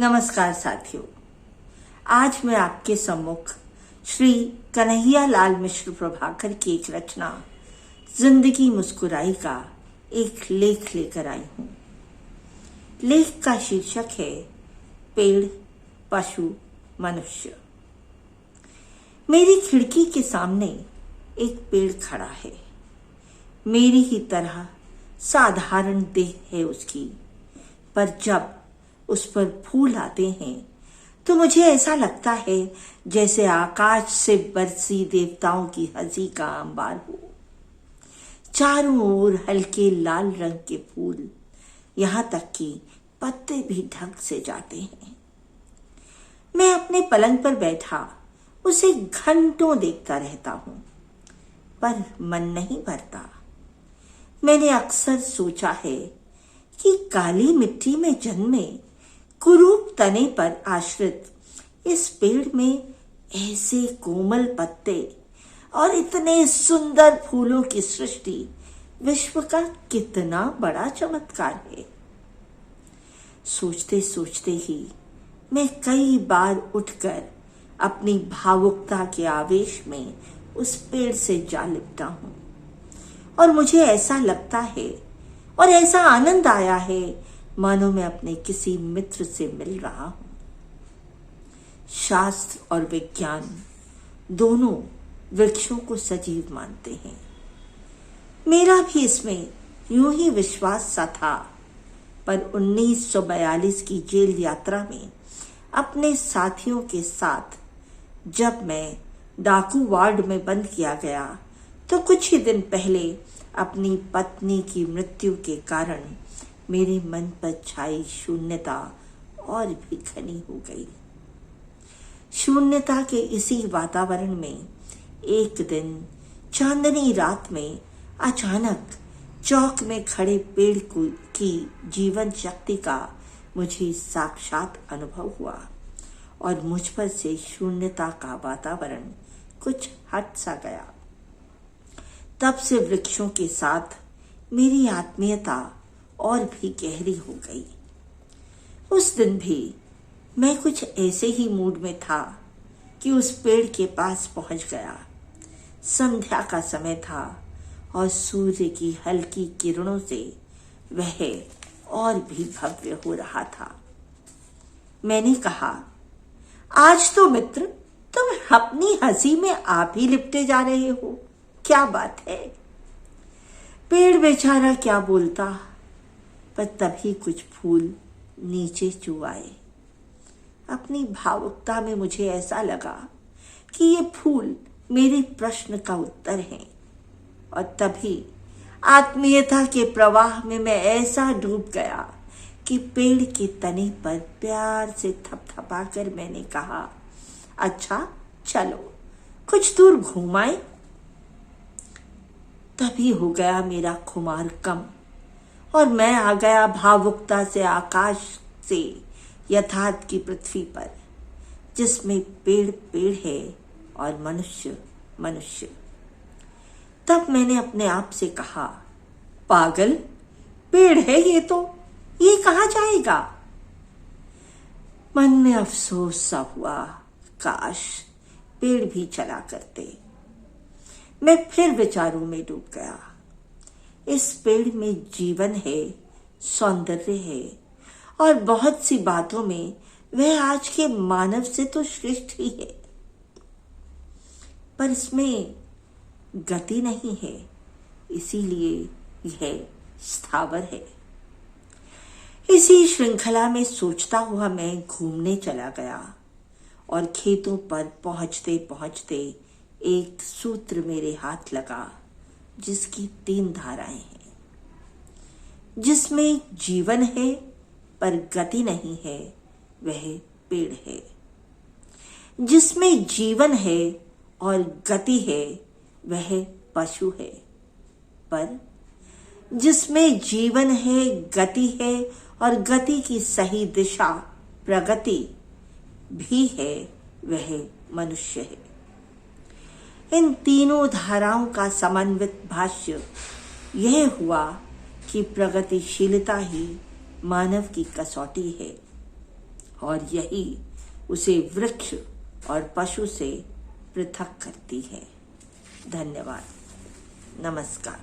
नमस्कार साथियों, आज मैं आपके सम्मुख श्री कन्हैया लाल मिश्र प्रभाकर की एक रचना जिंदगी मुस्कुराई का एक लेख लेकर आई हूं। लेख का शीर्षक है पेड़, पशु, मनुष्य। मेरी खिड़की के सामने एक पेड़ खड़ा है। मेरी ही तरह साधारण देह है उसकी, पर जब उस पर फूल आते हैं तो मुझे ऐसा लगता है जैसे आकाश से बरसी देवताओं की हंसी का अंबार हो। चारों ओर हल्के लाल रंग के फूल, यहाँ तक कि पत्ते भी ढंग से जाते हैं। मैं अपने पलंग पर बैठा उसे घंटों देखता रहता हूं, पर मन नहीं भरता। मैंने अक्सर सोचा है कि काली मिट्टी में जन्मे कुरूप तने पर आश्रित इस पेड़ में ऐसे कोमल पत्ते और इतने सुंदर फूलों की सृष्टि विश्व का कितना बड़ा चमत्कार है। सोचते सोचते ही मैं कई बार उठकर अपनी भावुकता के आवेश में उस पेड़ से जा लिपटा हूं, और मुझे ऐसा लगता है और ऐसा आनंद आया है मानो मैं अपने किसी मित्र से मिल रहा हूं। शास्त्र और विज्ञान दोनों वृक्षों को सजीव मानते हैं। मेरा भी इसमें यूं ही विश्वास सा था, पर 1942 की जेल यात्रा में अपने साथियों के साथ जब मैं डाकू वार्ड में बंद किया गया तो कुछ ही दिन पहले अपनी पत्नी की मृत्यु के कारण मेरे मन पर छाई शून्यता और भी घनी हो गई। शून्यता के इसी वातावरण में एक दिन चांदनी रात में अचानक चौक में खड़े पेड़ की जीवन शक्ति का मुझे साक्षात अनुभव हुआ, और मुझ पर से शून्यता का वातावरण कुछ हट सा गया। तब से वृक्षों के साथ मेरी आत्मीयता और भी गहरी हो गई। उस दिन भी मैं कुछ ऐसे ही मूड में था कि उस पेड़ के पास पहुंच गया। संध्या का समय था और सूर्य की हल्की किरणों से वह और भी भव्य हो रहा था। मैंने कहा, आज तो मित्र तुम अपनी हंसी में आप ही लिपटे जा रहे हो, क्या बात है। पेड़ बेचारा क्या बोलता, पर तभी कुछ फूल नीचे चू आए। अपनी भावुकता में मुझे ऐसा लगा कि ये फूल मेरे प्रश्न का उत्तर हैं, और तभी आत्मीयता के प्रवाह में मैं ऐसा डूब गया कि पेड़ के तने पर प्यार से थपथपाकर मैंने कहा, अच्छा चलो कुछ दूर घूम आए। तभी हो गया मेरा खुमार कम, और मैं आ गया भावुकता से आकाश से यथार्थ की पृथ्वी पर, जिसमें पेड़ पेड़ है और मनुष्य मनुष्य। तब मैंने अपने आप से कहा, पागल, पेड़ है ये कहाँ जाएगा। मन में अफसोस सा हुआ, काश पेड़ भी चला करते। मैं फिर विचारों में डूब गया। इस पेड़ में जीवन है, सौंदर्य है, और बहुत सी बातों में वह आज के मानव से तो श्रेष्ठ ही है, पर इसमें गति नहीं है, इसीलिए यह स्थावर है। इसी श्रृंखला में सोचता हुआ मैं घूमने चला गया, और खेतों पर पहुंचते पहुंचते एक सूत्र मेरे हाथ लगा, जिसकी 3 धाराएं हैं। जिसमें जीवन है पर गति नहीं है, वह पेड़ है। जिसमें जीवन है और गति है, वह पशु है। पर जिसमें जीवन है, गति है और गति की सही दिशा प्रगति भी है, वह मनुष्य है। इन तीनों धाराओं का समन्वित भाष्य यह हुआ कि प्रगतिशीलता ही मानव की कसौटी है, और यही उसे वृक्ष और पशु से पृथक करती है। धन्यवाद। नमस्कार।